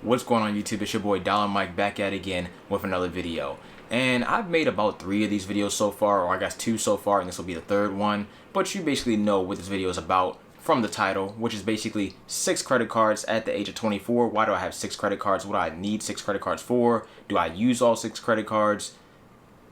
What's going on YouTube? It's your boy Dollar Mike back at it again with another video. And I've made about 3 of these videos so far, or I guess 2 so far, and this will be the 3rd one. But you basically know what this video is about from the title, which is basically 6 credit cards at the age of 24. Why do I have 6 credit cards? What do I need 6 credit cards for? Do I use all 6 credit cards?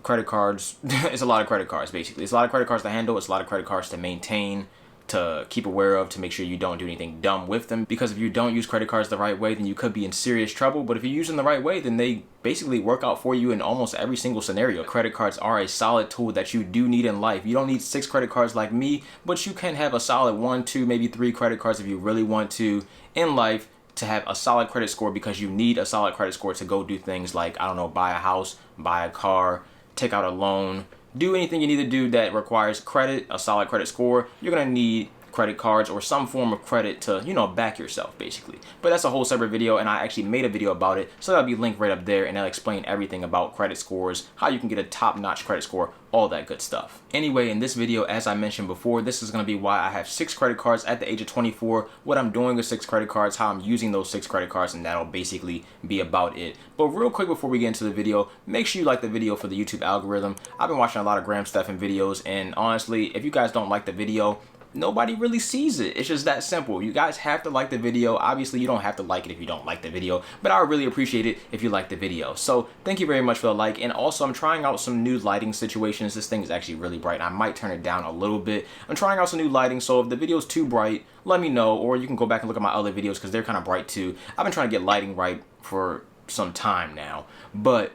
Credit cards, it's a lot of credit cards basically. It's a lot of credit cards to handle, it's a lot of credit cards to maintain, to keep aware of, to make sure you don't do anything dumb with them. Because if you don't use credit cards the right way, then you could be in serious trouble. But if you use them the right way, then they basically work out for you in almost every single scenario. Credit cards are a solid tool that you do need in life. You don't need 6 credit cards like me, but you can have a solid 1, 2, maybe 3 credit cards if you really want to in life, to have a solid credit score, because you need a solid credit score to go do things like, I don't know, buy a house, buy a car, take out a loan, do anything you need to do that requires credit, a solid credit score. You're gonna need credit cards or some form of credit to, you know, back yourself basically. But that's a whole separate video, and I actually made a video about it, so that'll be linked right up there, and I'll explain everything about credit scores, how you can get a top-notch credit score, all that good stuff. Anyway, in this video, as I mentioned before, this is going to be why I have 6 credit cards at the age of 24, what I'm doing with 6 credit cards, how I'm using those 6 credit cards, and that'll basically be about it. But real quick before we get into the video, make sure you like the video for the YouTube algorithm. I've been watching a lot of Graham Stephan videos, and honestly, if you guys don't like the video, nobody really sees it. It's just that simple. You guys have to like the video. Obviously, you don't have to like it if you don't like the video, but I would really appreciate it if you like the video. So thank you very much for the like. And also, I'm trying out some new lighting situations. This thing is actually really bright. I might turn it down a little bit. I'm trying out some new lighting, so if the video is too bright, let me know, or you can go back and look at my other videos because they're kind of bright too. I've been trying to get lighting right for some time now, but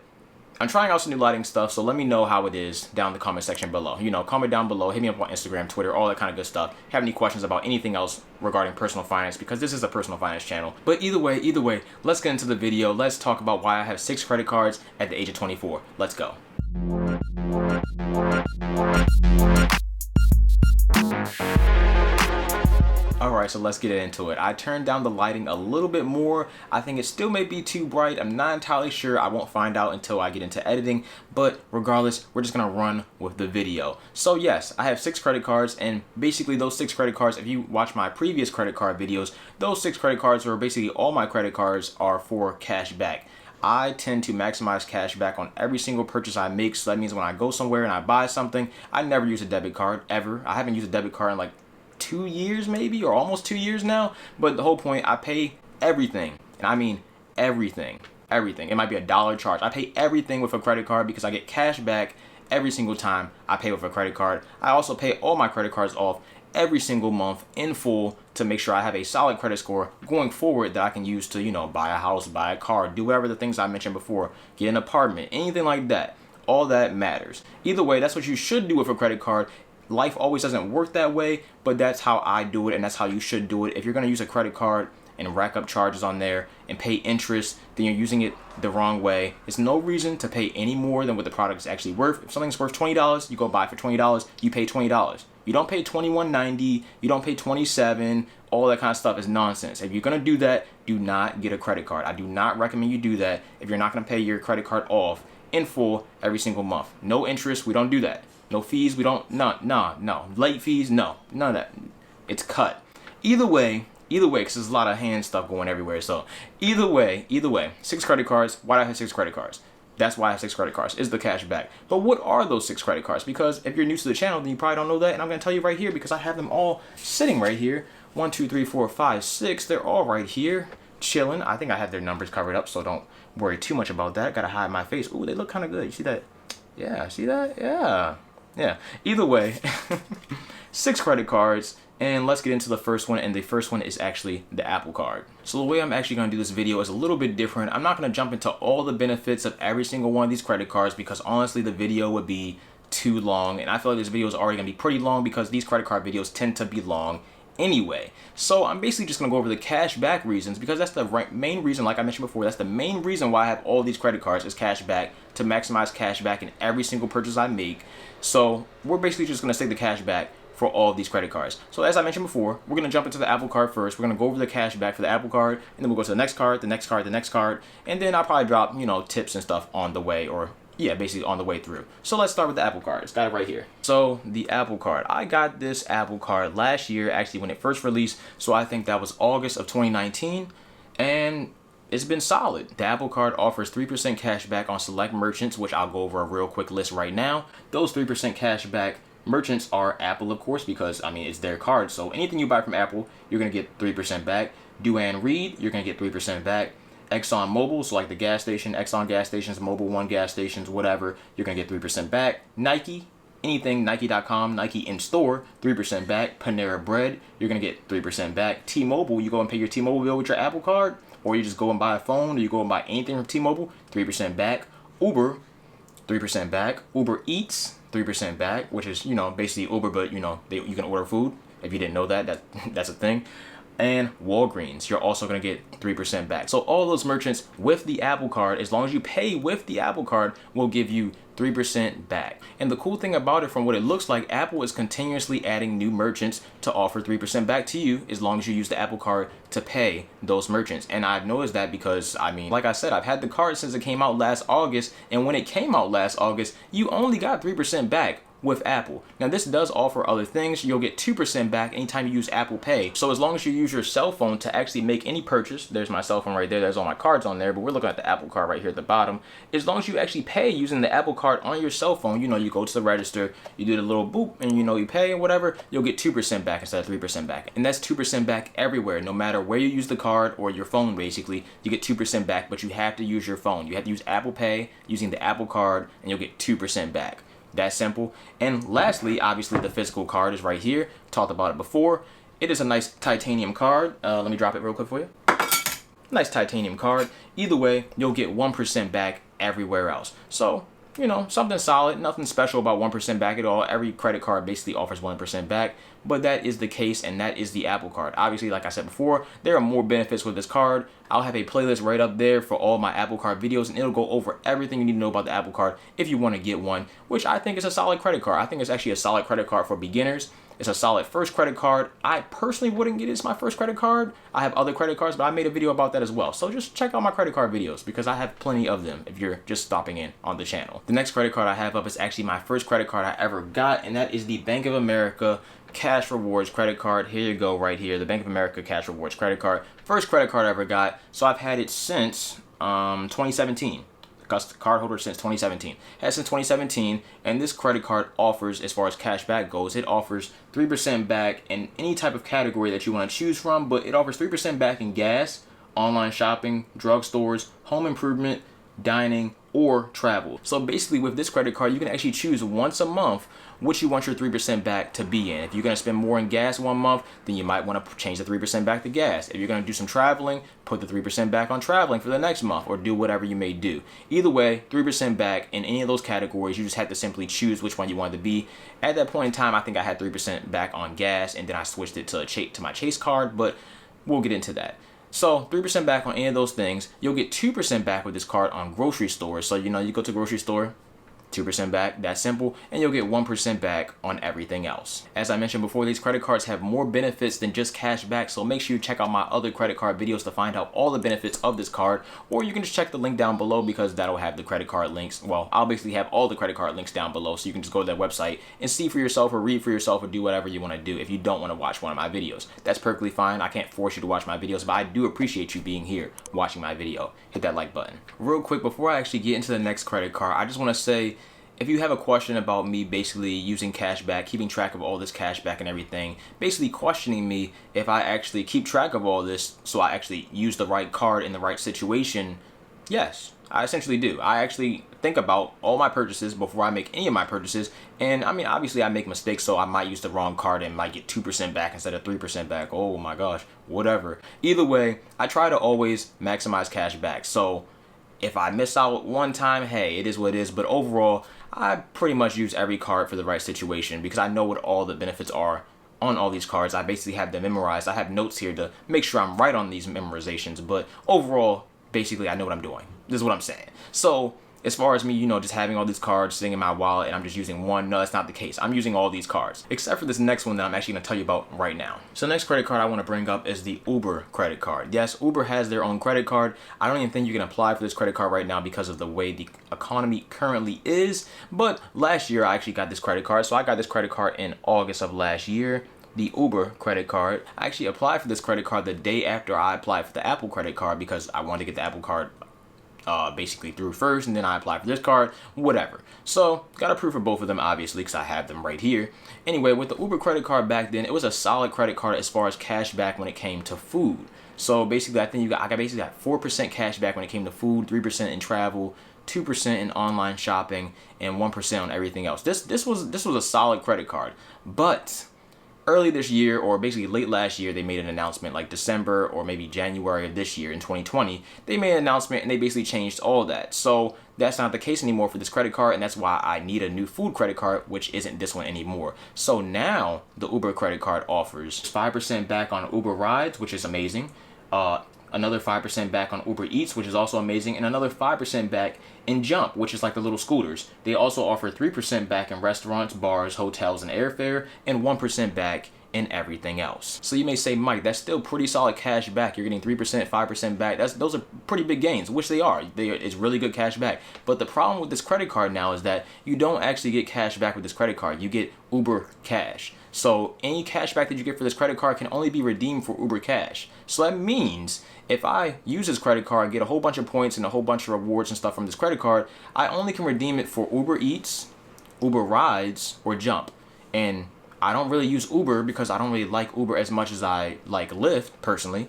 I'm trying out some new lighting stuff, so let me know how it is down in the comment section below. You know, comment down below, hit me up on Instagram, Twitter, all that kind of good stuff. Have any questions about anything else regarding personal finance, because this is a personal finance channel. But either way, let's get into the video. Let's talk about why I have 6 credit cards at the age of 24. Let's go. Alright, so let's get into it. I turned down the lighting a little bit more. I think it still may be too bright. I'm not entirely sure. I won't find out until I get into editing. But regardless, we're just going to run with the video. So yes, I have 6 credit cards, and basically those 6 credit cards, if you watch my previous credit card videos, those 6 credit cards, or basically all my credit cards, are for cash back. I tend to maximize cash back on every single purchase I make. So that means when I go somewhere and I buy something, I never use a debit card, ever. I haven't used a debit card in like 2 years maybe, or almost 2 years now. But the whole point, I pay everything, and I mean everything. It might be a dollar charge. I pay everything with a credit card because I get cash back every single time I pay with a credit card. I also pay all my credit cards off every single month in full to make sure I have a solid credit score going forward that I can use to, you know, buy a house, buy a car, do whatever the things I mentioned before, get an apartment, anything like that. All that matters. Either way, that's what you should do with a credit card. Life always doesn't work that way, but that's how I do it, and that's how you should do it. If you're going to use a credit card and rack up charges on there and pay interest, then you're using it the wrong way. There's no reason to pay any more than what the product is actually worth. If something's worth $20, you go buy it for $20, you pay $20. You don't pay $21.90, you don't pay $27, all that kind of stuff is nonsense. If you're going to do that, do not get a credit card. I do not recommend you do that if you're not going to pay your credit card off in full every single month. No interest, we don't do that. No fees, we don't, no. Late fees, no, none of that. It's cut. Either way, because there's a lot of hand stuff going everywhere. So either way, 6 credit cards. Why do I have 6 credit cards? That's why I have 6 credit cards, is the cash back. But what are those 6 credit cards? Because if you're new to the channel, then you probably don't know that. And I'm going to tell you right here, because I have them all sitting right here. 1, 2, 3, 4, 5, 6. They're all right here, chilling. I think I have their numbers covered up, so don't worry too much about that. Got to hide my face. Ooh, they look kind of good. You see that? Yeah, see that? Yeah. Either way, 6 credit cards, and let's get into the first one, and the first one is actually the Apple Card. So the way I'm actually going to do this video is a little bit different. I'm not going to jump into all the benefits of every single one of these credit cards, because honestly the video would be too long, and I feel like this video is already going to be pretty long because these credit card videos tend to be long anyway. So I'm basically just going to go over the cash back reasons, because that's the main reason, like I mentioned before, that's the main reason why I have all these credit cards, is cash back, to maximize cash back in every single purchase I make. So we're basically just going to say the cash back for all of these credit cards. So as I mentioned before, we're going to jump into the Apple Card first. We're going to go over the cash back for the Apple Card, and then we'll go to the next card, the next card, the next card, and then I'll probably drop, you know, tips and stuff on the way, or yeah, basically on the way through. So let's start with the Apple Card. It's got it right here. So the Apple Card. I got this Apple Card last year, actually, when it first released. So I think that was August of 2019. And it's been solid. The Apple Card offers 3% cash back on select merchants, which I'll go over a real quick list right now. Those 3% cash back merchants are Apple, of course, because I mean it's their card. So anything you buy from Apple, you're gonna get 3% back. Duane Reade, you're gonna get 3% back. Exxon Mobil, so like the gas station, Exxon gas stations, Mobil One gas stations, whatever, you're gonna get 3% back. Nike, anything, Nike.com, Nike in store, 3% back. Panera Bread, you're gonna get 3% back. T-Mobile, you go and pay your T-Mobile bill with your Apple Card, or you just go and buy a phone, or you go and buy anything from T-Mobile, 3% back. Uber, 3% back. Uber Eats, 3% back, which is, you know, basically Uber, but, you know, you can order food. If you didn't know that, that's a thing. And Walgreens, you're also going to get 3% back. So all those merchants with the Apple Card, as long as you pay with the Apple Card, will give you 3% back. And the cool thing about it, from what it looks like, Apple is continuously adding new merchants to offer 3% back to you as long as you use the Apple Card to pay those merchants. And I've noticed that because, I mean, like I said, I've had the card since it came out last August. And when it came out last August, you only got 3% back with Apple. Now this does offer other things. You'll get 2% back anytime you use Apple Pay. So as long as you use your cell phone to actually make any purchase, there's my cell phone right there, there's all my cards on there, but we're looking at the Apple Card right here at the bottom. As long as you actually pay using the Apple Card on your cell phone, you know, you go to the register, you do the little boop, and you know, you pay and whatever, you'll get 2% back instead of 3% back. And that's 2% back everywhere, no matter where you use the card or your phone. Basically, you get 2% back, but you have to use your phone. You have to use Apple Pay using the Apple Card, and you'll get 2% back. That simple. And lastly, obviously the physical card is right here. Talked about it before. It is a nice titanium card. Let me drop it real quick for you. Nice titanium card. Either way, you'll get 1% back everywhere else. So, you know, something solid. Nothing special about 1% back at all. Every credit card basically offers 1% back. But that is the case, and that is the Apple Card. Obviously, like I said before, there are more benefits with this card. I'll have a playlist right up there for all my Apple Card videos, and it'll go over everything you need to know about the Apple Card if you want to get one, which I think is a solid credit card. I think it's actually a solid credit card for beginners. It's a solid first credit card. I personally wouldn't get it as my first credit card. I have other credit cards, but I made a video about that as well. So just check out my credit card videos because I have plenty of them if you're just stopping in on the channel. The next credit card I have up is actually my first credit card I ever got, and that is the Bank of America Cash Rewards credit card. Here you go, right here, the Bank of America Cash Rewards credit card. First credit card I ever got. So I've had it since 2017. Card holder since 2017. Had since 2017, and this credit card offers, as far as cash back goes, it offers 3% back in any type of category that you want to choose from, but it offers 3% back in gas, online shopping, drugstores, home improvement, dining, or travel. So basically with this credit card, you can actually choose once a month what you want your 3% back to be in. If you're going to spend more in gas one month, then you might want to change the 3% back to gas. If you're going to do some traveling, put the 3% back on traveling for the next month, or do whatever you may do. Either way, 3% back in any of those categories. You just have to simply choose which one you want to be. At that point in time, I think I had 3% back on gas, and then I switched it to my Chase card, but we'll get into that. So 3% back on any of those things. You'll get 2% back with this card on grocery stores. So, you know, you go to the grocery store, 2% back, that's simple, and you'll get 1% back on everything else. As I mentioned before, these credit cards have more benefits than just cash back, so make sure you check out my other credit card videos to find out all the benefits of this card, or you can just check the link down below because that'll have the credit card links. Well, I'll basically have all the credit card links down below, so you can just go to their website and see for yourself or read for yourself or do whatever you want to do if you don't want to watch one of my videos. That's perfectly fine. I can't force you to watch my videos, but I do appreciate you being here watching my video. Hit that like button. Real quick, before I actually get into the next credit card, I just want to say, if you have a question about me basically using cash back, keeping track of all this cash back and everything, basically questioning me if I actually keep track of all this so I actually use the right card in the right situation, yes, I essentially do. I actually think about all my purchases before I make any of my purchases. And I mean, obviously I make mistakes, so I might use the wrong card and might get 2% back instead of 3% back. Oh my gosh, whatever. Either way, I try to always maximize cash back. So if I miss out one time, hey, it is what it is. But overall, I pretty much use every card for the right situation because I know what all the benefits are on all these cards. I basically have them memorized. I have notes here to make sure I'm right on these memorizations. But overall, basically, I know what I'm doing. This is what I'm saying. So as far as me, you know, just having all these cards sitting in my wallet and I'm just using one, no, that's not the case. I'm using all these cards, except for this next one that I'm actually going to tell you about right now. So the next credit card I want to bring up is the Uber credit card. Yes, Uber has their own credit card. I don't even think you can apply for this credit card right now because of the way the economy currently is. But last year, I actually got this credit card. So I got this credit card in August of last year. the Uber credit card. I actually applied for this credit card the day after I applied for the Apple credit card because I wanted to get the Apple card basically through first, and then I applied for this card, whatever. So got approved for both of them, obviously, because I have them right here. Anyway, with the Uber credit card back then, it was a solid credit card as far as cash back when it came to food. So basically, I think I basically got 4% cash back when it came to food, 3% in travel, 2% in online shopping, and 1% on everything else. This was a solid credit card. But early this year, or basically late last year, they made an announcement, like December or maybe January of this year in 2020. They made an announcement and they basically changed all that. So that's not the case anymore for this credit card, and that's why I need a new food credit card, which isn't this one anymore. So now the Uber credit card offers 5% back on Uber rides, which is amazing. Another 5% back on Uber Eats, which is also amazing, and another 5% back in Jump, which is like the little scooters. They also offer 3% back in restaurants, bars, hotels, and airfare, and 1% back in everything else. So you may say, Mike, that's still pretty solid cash back. You're getting 3%, 5% back. Those are pretty big gains, which they are. It's really good cash back. But the problem with this credit card now is that you don't actually get cash back with this credit card. You get Uber Cash. So any cash back that you get for this credit card can only be redeemed for Uber Cash. So that means if I use this credit card, get a whole bunch of points and a whole bunch of rewards and stuff from this credit card, I only can redeem it for Uber Eats, Uber Rides, or Jump. And I don't really use Uber because I don't really like Uber as much as I like Lyft personally.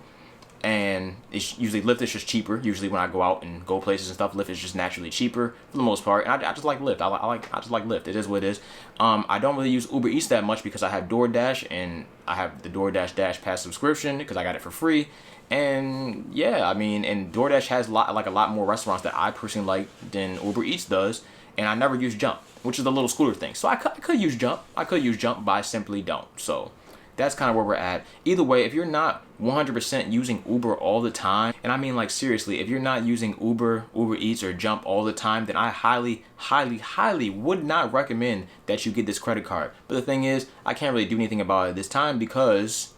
And it's usually Lyft is just cheaper. Usually when I go out and go places and stuff, Lyft is just naturally cheaper for the most part. And I just like Lyft. I just like Lyft. It is what it is. I don't really use Uber Eats that much because I have DoorDash, and I have the DoorDash Dash Pass subscription because I got it for free. And yeah, I mean, and DoorDash has a lot more restaurants that I personally like than Uber Eats does. And I never use Jump, which is the little scooter thing. So I could use Jump. But I simply don't. So that's kind of where we're at. Either way, if you're not 100% using Uber all the time, and I mean like seriously, if you're not using Uber, Uber Eats, or Jump all the time, then I highly, highly, highly would not recommend that you get this credit card. But the thing is, I can't really do anything about it this time because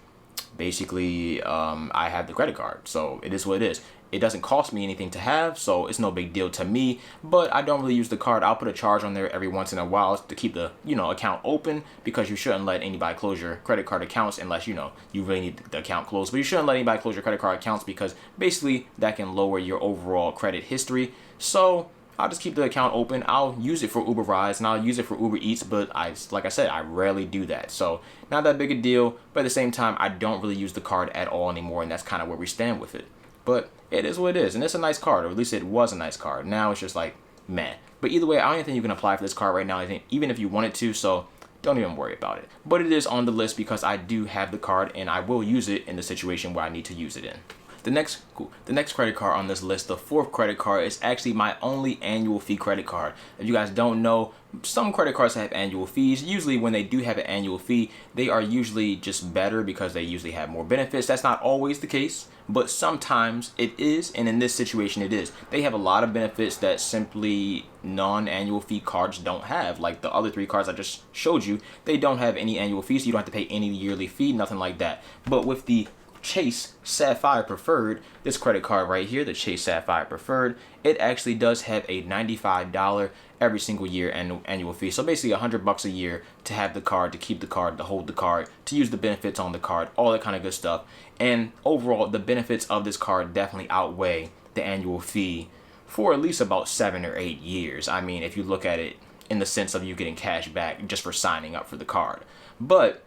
basically I have the credit card. So it is what it is. It doesn't cost me anything to have, so it's no big deal to me, but I don't really use the card. I'll put a charge on there every once in a while to keep the, account open, because you shouldn't let anybody close your credit card accounts unless, you really need the account closed. But you shouldn't let anybody close your credit card accounts because basically that can lower your overall credit history. So I'll just keep the account open. I'll use it for Uber Rides and I'll use it for Uber Eats, but like I said, I rarely do that. So not that big a deal, but at the same time, I don't really use the card at all anymore, and that's kind of where we stand with it. But it is what it is, and it's a nice card, or at least it was a nice card. Now it's just like, meh. But either way, I don't even think you can apply for this card right now, I think, even if you wanted to, so don't even worry about it. But it is on the list because I do have the card, and I will use it in the situation where I need to use it in. The next credit card on this list, the fourth credit card, is actually my only annual fee credit card. If you guys don't know, some credit cards have annual fees. Usually when they do have an annual fee, they are usually just better because they usually have more benefits. That's not always the case, but sometimes it is, and in this situation it is. They have a lot of benefits that simply non-annual fee cards don't have. Like the other three cards I just showed you, they don't have any annual fees, so you don't have to pay any yearly fee, nothing like that. But with the Chase Sapphire Preferred, this credit card right here, the Chase Sapphire Preferred, it actually does have a $95 every single year annual fee. So basically $100 a year to have the card, to keep the card, to hold the card, to use the benefits on the card, all that kind of good stuff. And overall, the benefits of this card definitely outweigh the annual fee for at least about 7 or 8 years. I mean, if you look at it in the sense of you getting cash back just for signing up for the card. But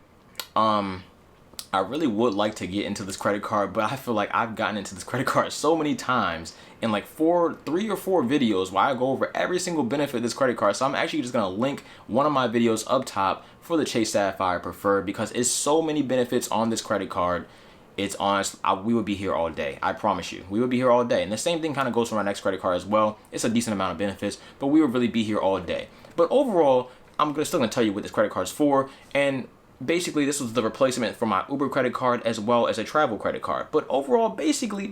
I really would like to get into this credit card, but I feel like I've gotten into this credit card so many times in like 3 or 4 videos where I go over every single benefit of this credit card. So I'm actually just going to link one of my videos up top for the Chase Sapphire Preferred because it's so many benefits on this credit card. It's honest, we would be here all day. I promise you, we would be here all day. And the same thing kind of goes for my next credit card as well. It's a decent amount of benefits, but we would really be here all day. But overall, I'm still going to tell you what this credit card is for. And basically, this was the replacement for my Uber credit card as well as a travel credit card. But overall, basically,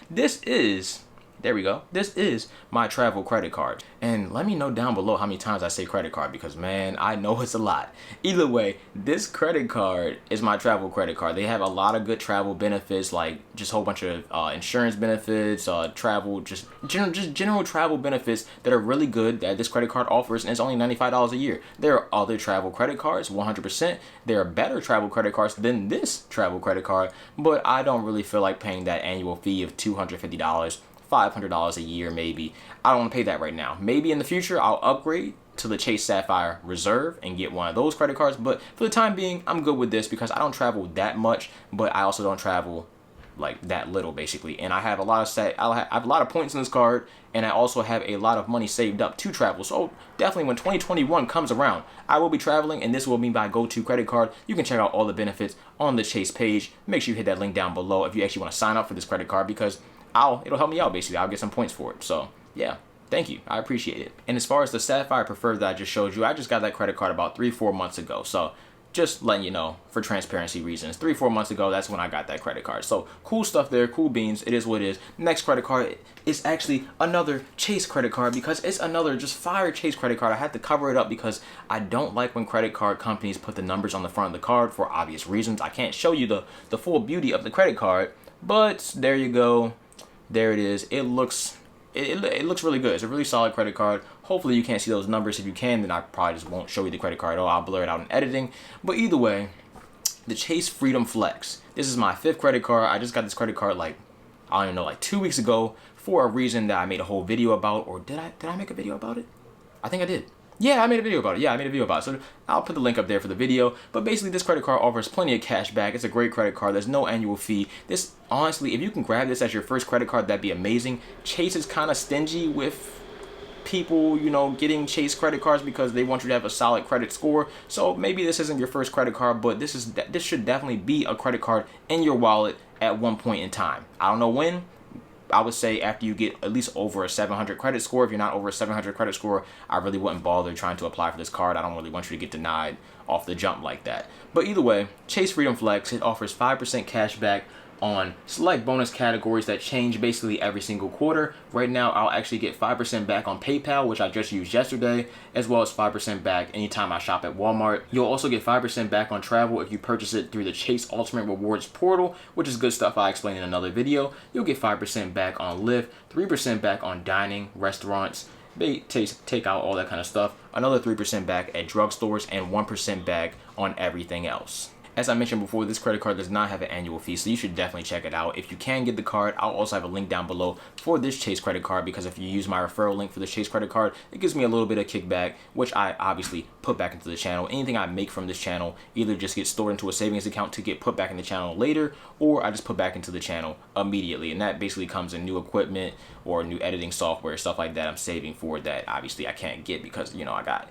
this is there we go. This is my travel credit card. And let me know down below how many times I say credit card, because man, I know it's a lot. Either way, this credit card is my travel credit card. They have a lot of good travel benefits, like just a whole bunch of insurance benefits, travel, just general travel benefits that are really good that this credit card offers, and it's only $95 a year. There are other travel credit cards, 100%. There are better travel credit cards than this travel credit card, but I don't really feel like paying that annual fee of $250, $500 a year maybe. I don't want to pay that right now. Maybe in the future I'll upgrade to the Chase Sapphire Reserve and get one of those credit cards, but for the time being I'm good with this because I don't travel that much, but I also don't travel like that little basically, and I have a lot of I have a lot of points in this card, and I also have a lot of money saved up to travel. So definitely when 2021 comes around, I will be traveling, and this will be my go-to credit card. You can check out all the benefits on the Chase page. Make sure you hit that link down below if you actually want to sign up for this credit card, because it'll help me out basically. I'll get some points for it. So yeah, thank you, I appreciate it. And as far as the Sapphire Preferred that I just showed you, I just got that credit card about 3-4 months ago. So just letting you know for transparency reasons, 3-4 months ago, that's when I got that credit card. So cool stuff there, cool beans. It is what it is. Next credit card is actually another Chase credit card, because it's another just fire Chase credit card. I had to cover it up because I don't like when credit card companies put the numbers on the front of the card for obvious reasons. I can't show you the full beauty of the credit card, but there you go. There it is. It looks really good. It's a really solid credit card. Hopefully you can't see those numbers. If you can, then I probably just won't show you the credit card at all. I'll blur it out in editing. But either way, the Chase Freedom Flex. This is my 5th credit card. I just got this credit card like 2 weeks ago for a reason that I made a whole video about. Or did I make a video about it? I think I did. Yeah, I made a video about it. So I'll put the link up there for the video. But basically, this credit card offers plenty of cash back. It's a great credit card. There's no annual fee. This, honestly, if you can grab this as your first credit card, that'd be amazing. Chase is kind of stingy with people, getting Chase credit cards because they want you to have a solid credit score. So maybe this isn't your first credit card, but this should definitely be a credit card in your wallet at one point in time. I don't know when. I would say after you get at least over a 700 credit score. If you're not over a 700 credit score, I really wouldn't bother trying to apply for this card. I don't really want you to get denied off the jump like that. But either way, Chase Freedom Flex, it offers 5% cash back on select bonus categories that change basically every single quarter. Right now, I'll actually get 5% back on PayPal, which I just used yesterday, as well as 5% back anytime I shop at Walmart. You'll also get 5% back on travel if you purchase it through the Chase Ultimate Rewards portal, which is good stuff I explained in another video. You'll get 5% back on Lyft, 3% back on dining, restaurants, take out all that kind of stuff, another 3% back at drugstores, and 1% back on everything else. As I mentioned before, this credit card does not have an annual fee, so you should definitely check it out. If you can get the card, I'll also have a link down below for this Chase credit card, because if you use my referral link for the Chase credit card, it gives me a little bit of kickback, which I obviously put back into the channel. Anything I make from this channel either just gets stored into a savings account to get put back in the channel later, or I just put back into the channel immediately. And that basically comes in new equipment or new editing software, stuff like that I'm saving for that obviously I can't get because, I got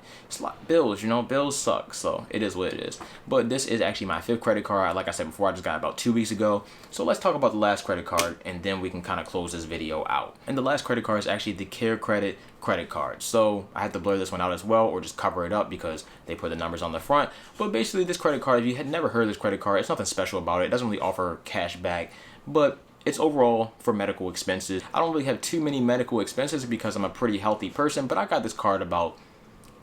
bills, bills suck, so it is what it is. But this is actually my 5th credit card. Like I said before, I just got it about 2 weeks ago. So let's talk about the last credit card, and then we can kind of close this video out. And the last credit card is actually the CareCredit credit card. So I had to blur this one out as well, or just cover it up because they put the numbers on the front. But basically, this credit card, if you had never heard of this credit card, it's nothing special about it. It doesn't really offer cash back, but it's overall for medical expenses. I don't really have too many medical expenses because I'm a pretty healthy person, but I got this card about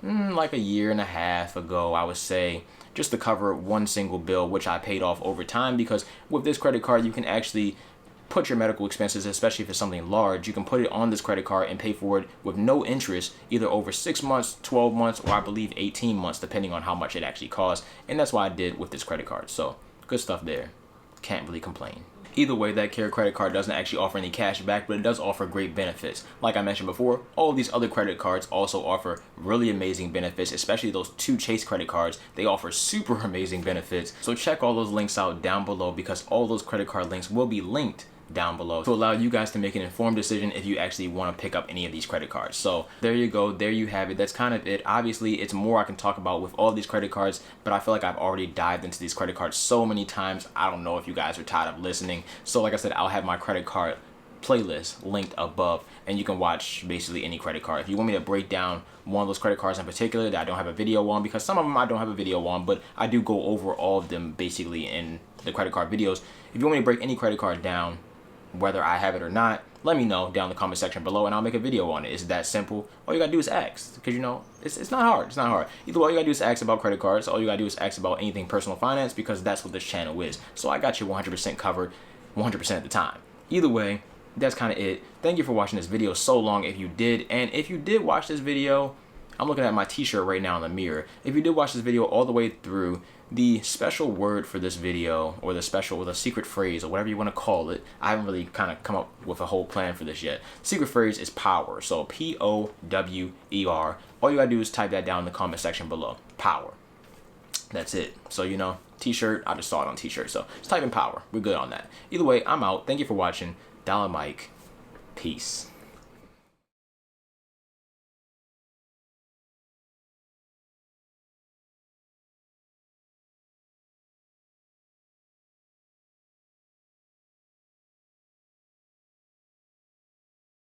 like a year and a half ago, I would say, just to cover one single bill, which I paid off over time, because with this credit card, you can actually put your medical expenses, especially if it's something large, you can put it on this credit card and pay for it with no interest, either over 6 months, 12 months, or I believe 18 months, depending on how much it actually costs. And that's what I did with this credit card. So good stuff there. Can't really complain. Either way, that CareCredit card doesn't actually offer any cash back, but it does offer great benefits. Like I mentioned before, all of these other credit cards also offer really amazing benefits, especially those 2 Chase credit cards. They offer super amazing benefits. So check all those links out down below, because all those credit card links will be linked down below to allow you guys to make an informed decision if you actually want to pick up any of these credit cards. So there you go, there you have it. That's kind of it. Obviously, it's more I can talk about with all these credit cards, but I feel like I've already dived into these credit cards so many times. I don't know if you guys are tired of listening. So like I said, I'll have my credit card playlist linked above, and you can watch basically any credit card. If you want me to break down one of those credit cards in particular that I don't have a video on, because some of them I don't have a video on, but I do go over all of them basically in the credit card videos. If you want me to break any credit card down, whether I have it or not, let me know down in the comment section below, and I'll make a video on it. It's that simple. All you gotta do is ask, because it's not hard. It's not hard. Either way, all you gotta do is ask about credit cards. All you gotta do is ask about anything personal finance, because that's what this channel is. So I got you 100% covered 100% of the time. Either way, that's kind of it. Thank you for watching this video so long if you did. And if you did watch this video, I'm looking at my t-shirt right now in the mirror. If you did watch this video all the way through, the special word for this video, or the secret phrase, or whatever you want to call it, I haven't really kind of come up with a whole plan for this yet. Secret phrase is power. So Power. All you gotta do is type that down in the comment section below. Power. That's it. So t-shirt, I just saw it on t-shirt. So just type in power. We're good on that. Either way, I'm out. Thank you for watching. Dollar Mike. Peace.